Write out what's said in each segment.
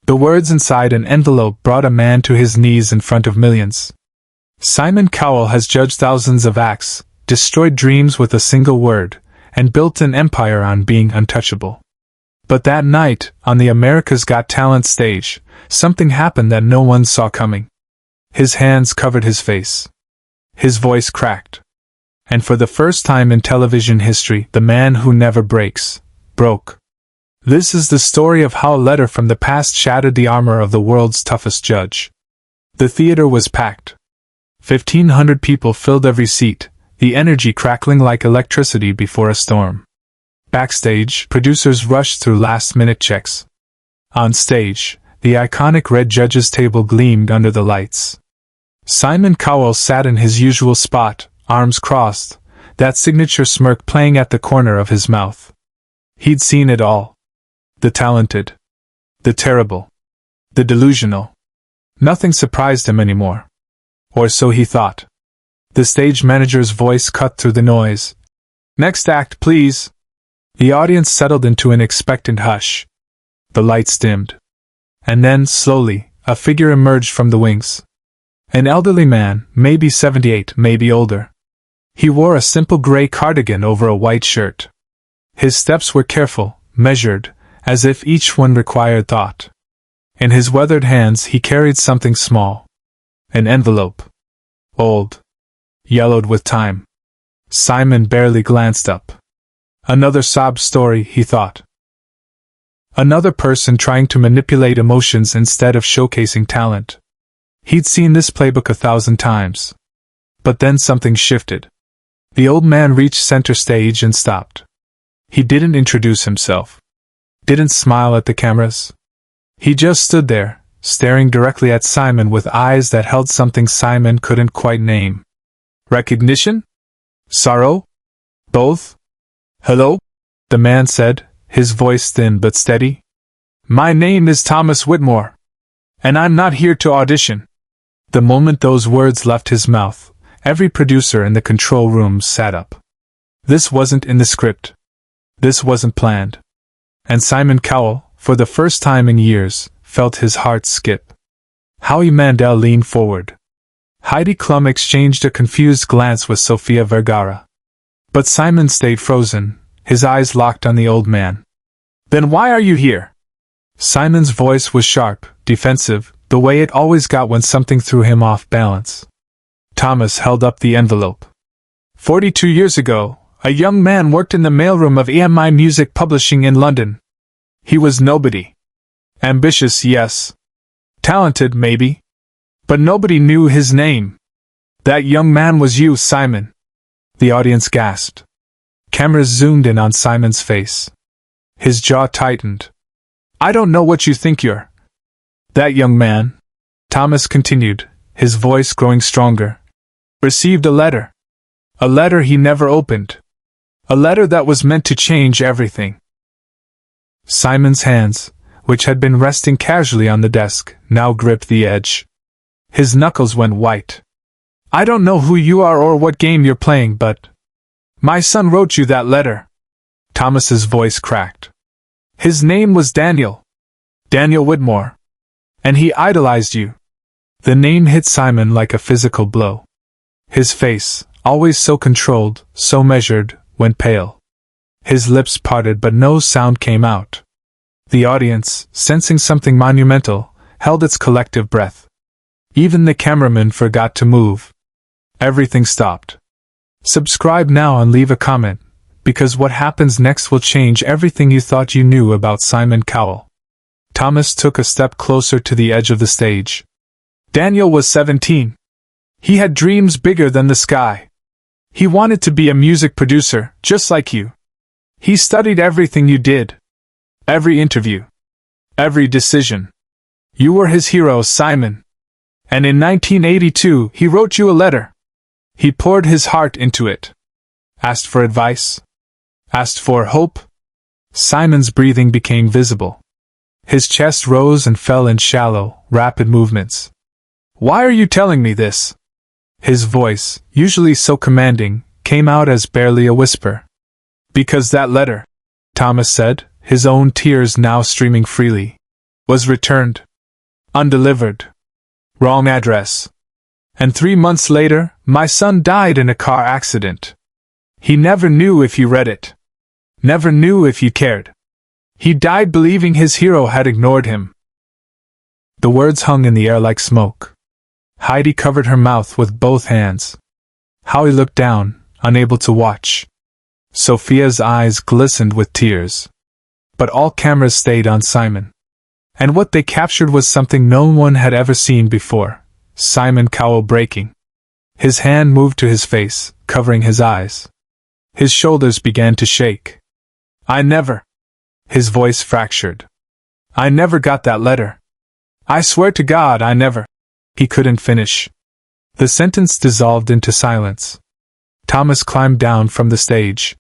The words inside an envelope brought a man to his knees in front of millions. Simon Cowell has judged thousands of acts, destroyed dreams with a single word, and built an empire on being untouchable. But that night, on the America's Got Talent stage, something happened that no one saw coming. His hands covered his face. His voice cracked. And for the first time in television history, the man who never breaks, broke. This is the story of how a letter from the past shattered the armor of the world's toughest judge. The theater was packed. 1,500 people filled every seat, the energy crackling like electricity before a storm. Backstage, producers rushed through last-minute checks. On stage, the iconic red judges' table gleamed under the lights. Simon Cowell sat in his usual spot, arms crossed, that signature smirk playing at the corner of his mouth. He'd seen it all. The talented. The terrible. The delusional. Nothing surprised him anymore. Or so he thought. The stage manager's voice cut through the noise. "Next act, please." The audience settled into an expectant hush. The lights dimmed. And then, slowly, a figure emerged from the wings. An elderly man, maybe 78, maybe older. He wore a simple gray cardigan over a white shirt. His steps were careful, measured, as if each one required thought. In his weathered hands he carried something small. An envelope. Old. Yellowed with time. Simon barely glanced up. Another sob story, he thought. Another person trying to manipulate emotions instead of showcasing talent. He'd seen this playbook 1,000 times. But then something shifted. The old man reached center stage and stopped. He didn't introduce himself. Didn't smile at the cameras. He just stood there, staring directly at Simon with eyes that held something Simon couldn't quite name. Recognition? Sorrow? Both? "Hello?" the man said, his voice thin but steady. "My name is Thomas Whitmore. And I'm not here to audition." The moment those words left his mouth, every producer in the control room sat up. This wasn't in the script. This wasn't planned. And Simon Cowell, for the first time in years, felt his heart skip. Howie Mandel leaned forward. Heidi Klum exchanged a confused glance with Sofia Vergara. But Simon stayed frozen, his eyes locked on the old man. "Then why are you here?" Simon's voice was sharp, defensive, the way it always got when something threw him off balance. Thomas held up the envelope. 42 years ago, a young man worked in the mailroom of EMI Music Publishing in London. He was nobody. Ambitious, yes. Talented, maybe. But nobody knew his name. That young man was you, Simon. The audience gasped. Cameras zoomed in on Simon's face. His jaw tightened. "I don't know what you think you're." "That young man," Thomas continued, his voice growing stronger, "received a letter. A letter he never opened. A letter that was meant to change everything." Simon's hands, which had been resting casually on the desk, now gripped the edge. His knuckles went white. "I don't know who you are or what game you're playing, but my son wrote you that letter." Thomas's voice cracked. "His name was Daniel. Daniel Whitmore. And he idolized you." The name hit Simon like a physical blow. His face, always so controlled, so measured, went pale. His lips parted but no sound came out. The audience, sensing something monumental, held its collective breath. Even the cameraman forgot to move. Everything stopped. Subscribe now and leave a comment, because what happens next will change everything you thought you knew about Simon Cowell. Thomas took a step closer to the edge of the stage. Daniel was 17. He had dreams bigger than the sky. He wanted to be a music producer, just like you. He studied everything you did. Every interview. Every decision. You were his hero, Simon. And in 1982, he wrote you a letter. He poured his heart into it. Asked for advice. Asked for hope. Simon's breathing became visible. His chest rose and fell in shallow, rapid movements. "Why are you telling me this?" His voice, usually so commanding, came out as barely a whisper. "Because that letter," Thomas said, his own tears now streaming freely. Was returned. Undelivered. Wrong address. And 3 months later, my son died in a car accident. He never knew if you read it. Never knew if you cared. He died believing his hero had ignored him." The words hung in the air like smoke. Heidi covered her mouth with both hands. Howie looked down, unable to watch. Sophia's eyes glistened with tears. But all cameras stayed on Simon. And what they captured was something no one had ever seen before: Simon Cowell breaking. His hand moved to his face, covering his eyes. His shoulders began to shake. "I never..." His voice fractured. "I never got that letter. I swear to God I never..." He couldn't finish. The sentence dissolved into silence. Thomas climbed down from the stage.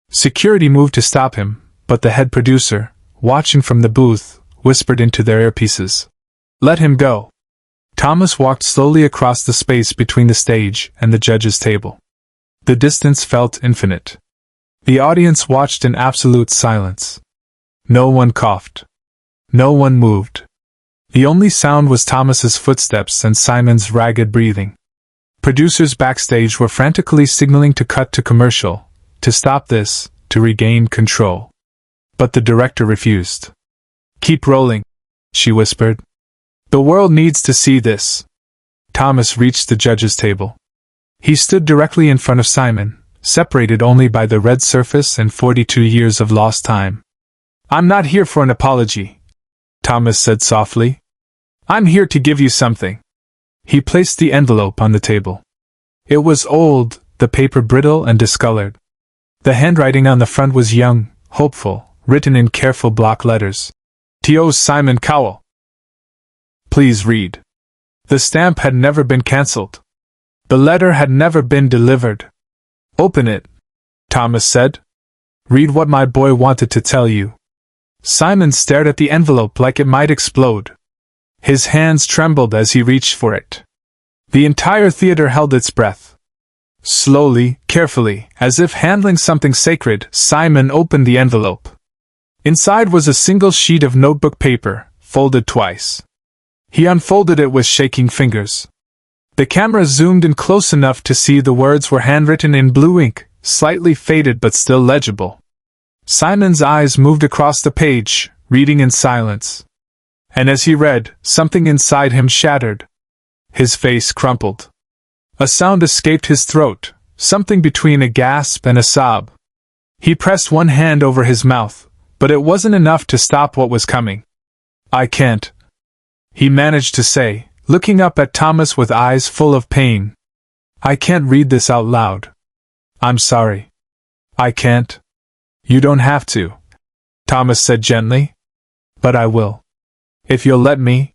Security moved to stop him, but the head producer, watching from the booth, whispered into their earpieces, "Let him go." Thomas walked slowly across the space between the stage and the judge's table. The distance felt infinite. The audience watched in absolute silence. No one coughed. No one moved. The only sound was Thomas's footsteps and Simon's ragged breathing. Producers backstage were frantically signaling to cut to commercial, to stop this, to regain control. But the director refused. "Keep rolling," she whispered. "The world needs to see this." Thomas reached the judge's table. He stood directly in front of Simon, separated only by the red surface and 42 years of lost time. "I'm not here for an apology," Thomas said softly. "I'm here to give you something." He placed the envelope on the table. It was old, the paper brittle and discolored. The handwriting on the front was young, hopeful, written in careful block letters. "To Simon Cowell. Please read." The stamp had never been cancelled. The letter had never been delivered. "Open it," Thomas said. "Read what my boy wanted to tell you." Simon stared at the envelope like it might explode. His hands trembled as he reached for it. The entire theater held its breath. Slowly, carefully, as if handling something sacred, Simon opened the envelope. Inside was a single sheet of notebook paper, folded twice. He unfolded it with shaking fingers. The camera zoomed in close enough to see the words were handwritten in blue ink, slightly faded but still legible. Simon's eyes moved across the page, reading in silence. And as he read, something inside him shattered. His face crumpled. A sound escaped his throat, something between a gasp and a sob. He pressed one hand over his mouth, but it wasn't enough to stop what was coming. "I can't," he managed to say, looking up at Thomas with eyes full of pain. "I can't read this out loud. I'm sorry. I can't." "You don't have to," Thomas said gently. "But I will. If you'll let me."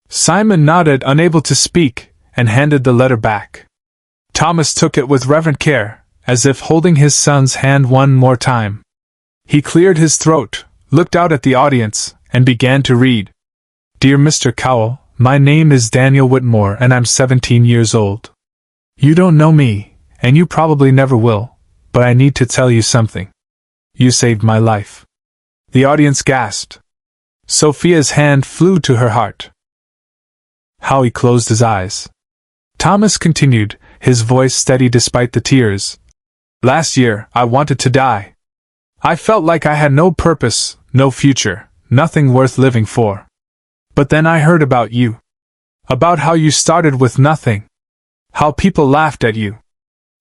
Simon nodded, unable to speak, and handed the letter back. Thomas took it with reverent care, as if holding his son's hand one more time. He cleared his throat, looked out at the audience, and began to read. "Dear Mr. Cowell, my name is Daniel Whitmore and I'm 17 years old. You don't know me, and you probably never will, but I need to tell you something. You saved my life." The audience gasped. Sophia's hand flew to her heart. Howie closed his eyes. Thomas continued, his voice steady despite the tears. "Last year, I wanted to die. I felt like I had no purpose, no future, nothing worth living for. But then I heard about you. About how you started with nothing. How people laughed at you.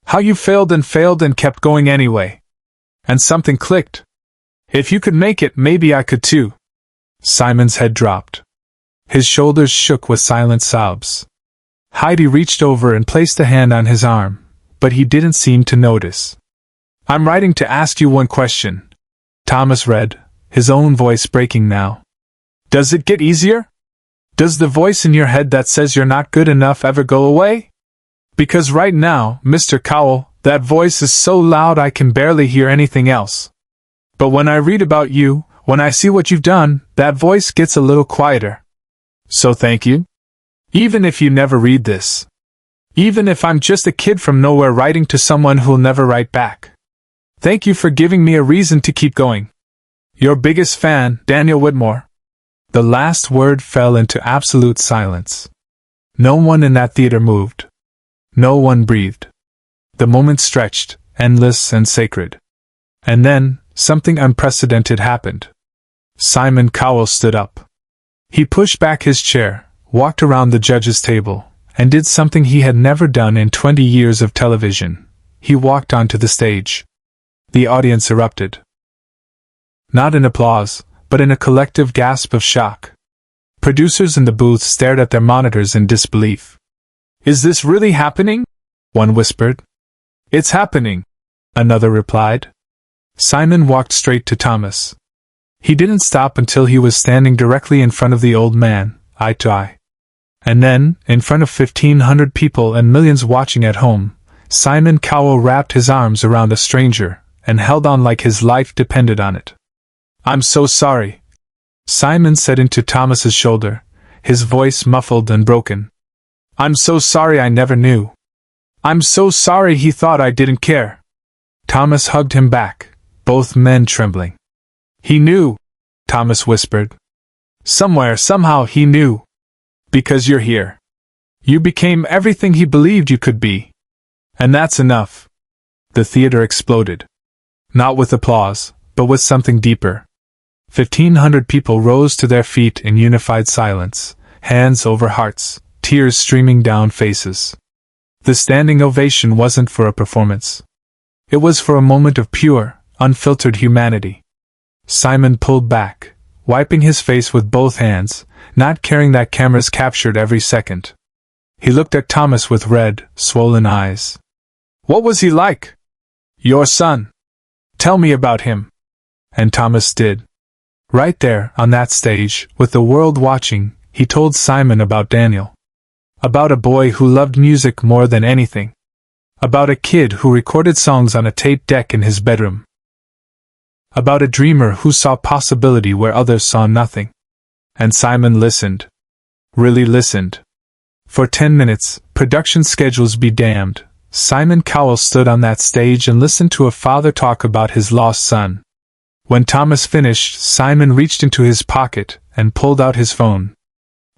How you failed and kept going anyway. And something clicked. If you could make it, maybe I could too." Simon's head dropped. His shoulders shook with silent sobs. Heidi reached over and placed a hand on his arm, but he didn't seem to notice. "I'm writing to ask you one question," Thomas read, his own voice breaking now. "Does it get easier? Does the voice in your head that says you're not good enough ever go away? Because right now, Mr. Cowell, that voice is so loud I can barely hear anything else. But when I read about you, when I see what you've done, that voice gets a little quieter. So thank you. Even if you never read this. Even if I'm just a kid from nowhere writing to someone who'll never write back. Thank you for giving me a reason to keep going. Your biggest fan, Daniel Whitmore." The last word fell into absolute silence. No one in that theater moved. No one breathed. The moment stretched, endless and sacred. And then, something unprecedented happened. Simon Cowell stood up. He pushed back his chair, walked around the judges' table, and did something he had never done in 20 years of television. He walked onto the stage. The audience erupted. Not in applause, but in a collective gasp of shock. Producers in the booth stared at their monitors in disbelief. "Is this really happening?" one whispered. "It's happening," another replied. Simon walked straight to Thomas. He didn't stop until he was standing directly in front of the old man, eye to eye. And then, in front of 1,500 people and millions watching at home, Simon Cowell wrapped his arms around a stranger and held on like his life depended on it. "I'm so sorry," Simon said into Thomas's shoulder, his voice muffled and broken. "I'm so sorry I never knew. I'm so sorry he thought I didn't care." Thomas hugged him back, both men trembling. "He knew," Thomas whispered. "Somewhere, somehow he knew. Because you're here. You became everything he believed you could be. And that's enough." The theater exploded. Not with applause, but with something deeper. 1,500 people rose to their feet in unified silence, hands over hearts, tears streaming down faces. The standing ovation wasn't for a performance. It was for a moment of pure, unfiltered humanity. Simon pulled back, wiping his face with both hands, not caring that cameras captured every second. He looked at Thomas with red, swollen eyes. "What was he like? Your son. Tell me about him." And Thomas did. Right there, on that stage, with the world watching, he told Simon about Daniel. About a boy who loved music more than anything. About a kid who recorded songs on a tape deck in his bedroom. About a dreamer who saw possibility where others saw nothing. And Simon listened. Really listened. For 10 minutes, production schedules be damned, Simon Cowell stood on that stage and listened to a father talk about his lost son. When Thomas finished, Simon reached into his pocket and pulled out his phone.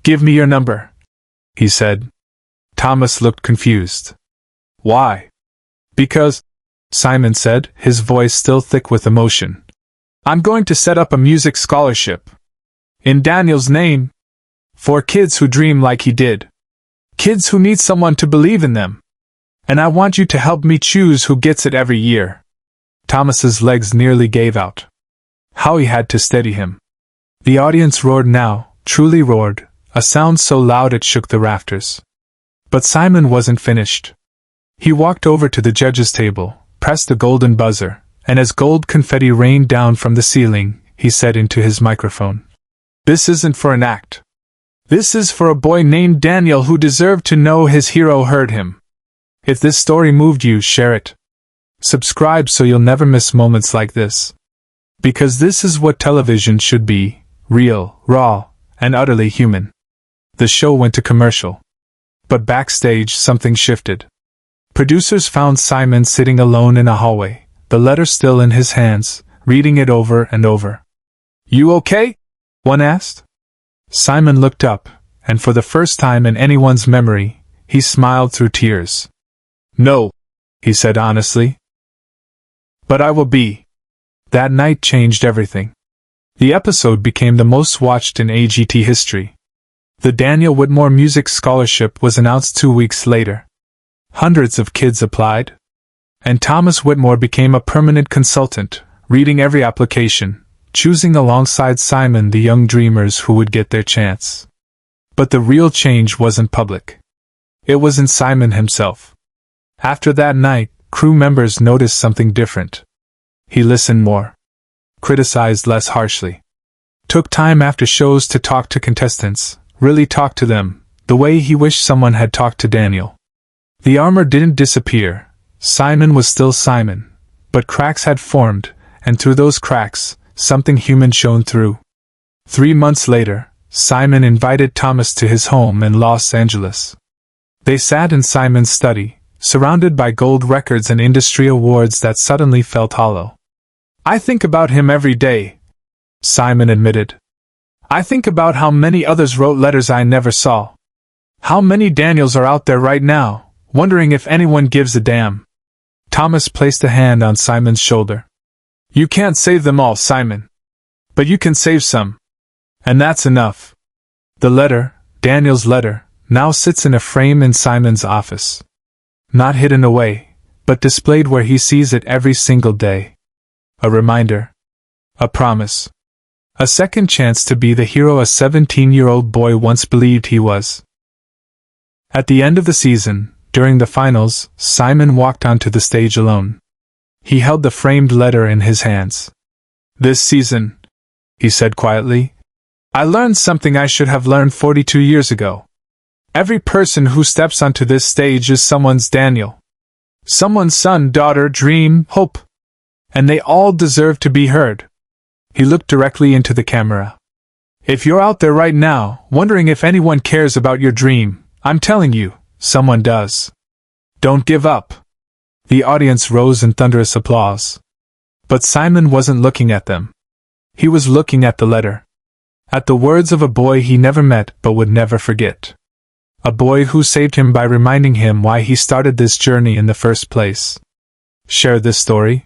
"Give me your number," he said. Thomas looked confused. "Why?" "Because," Simon said, his voice still thick with emotion. "I'm going to set up a music scholarship. In Daniel's name. For kids who dream like he did. Kids who need someone to believe in them. And I want you to help me choose who gets it every year." Thomas's legs nearly gave out. Howie had to steady him. The audience roared now, truly roared, a sound so loud it shook the rafters. But Simon wasn't finished. He walked over to the judges' table, pressed the golden buzzer, and as gold confetti rained down from the ceiling, he said into his microphone, "This isn't for an act. This is for a boy named Daniel who deserved to know his hero heard him. If this story moved you, share it. Subscribe so you'll never miss moments like this. Because this is what television should be, real, raw, and utterly human." The show went to commercial. But backstage something shifted. Producers found Simon sitting alone in a hallway, the letter still in his hands, reading it over and over. "You okay?" one asked. Simon looked up, and for the first time in anyone's memory, he smiled through tears. "No," he said honestly. "But I will be." That night changed everything. The episode became the most watched in AGT history. The Daniel Whitmore Music Scholarship was announced 2 weeks later. Hundreds of kids applied. And Thomas Whitmore became a permanent consultant, reading every application, choosing alongside Simon the young dreamers who would get their chance. But the real change wasn't public. It was in Simon himself. After that night, crew members noticed something different. He listened more. Criticized less harshly. Took time after shows to talk to contestants, really talk to them, the way he wished someone had talked to Daniel. The armor didn't disappear. Simon was still Simon. But cracks had formed, and through those cracks, something human shone through. 3 months later, Simon invited Thomas to his home in Los Angeles. They sat in Simon's study, surrounded by gold records and industry awards that suddenly felt hollow. "I think about him every day," Simon admitted. I think about how many others wrote letters I never saw. How many Daniels are out there right now, wondering if anyone gives a damn. Thomas placed a hand on Simon's shoulder. You can't save them all, Simon. But you can save some. And that's enough. The letter, Daniel's letter, now sits in a frame in Simon's office. Not hidden away, but displayed where he sees it every single day. A reminder. A promise. A second chance to be the hero a 17-year-old boy once believed he was. At the end of the season, during the finals, Simon walked onto the stage alone. He held the framed letter in his hands. This season, he said quietly, I learned something I should have learned 42 years ago. Every person who steps onto this stage is someone's Daniel. Someone's son, daughter, dream, hope. And they all deserve to be heard. He looked directly into the camera. If you're out there right now, wondering if anyone cares about your dream, I'm telling you, someone does. Don't give up. The audience rose in thunderous applause. But Simon wasn't looking at them. He was looking at the letter. At the words of a boy he never met but would never forget. A boy who saved him by reminding him why he started this journey in the first place. Share this story.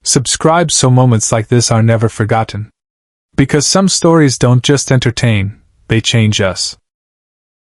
Subscribe so moments like this are never forgotten. Because some stories don't just entertain, they change us.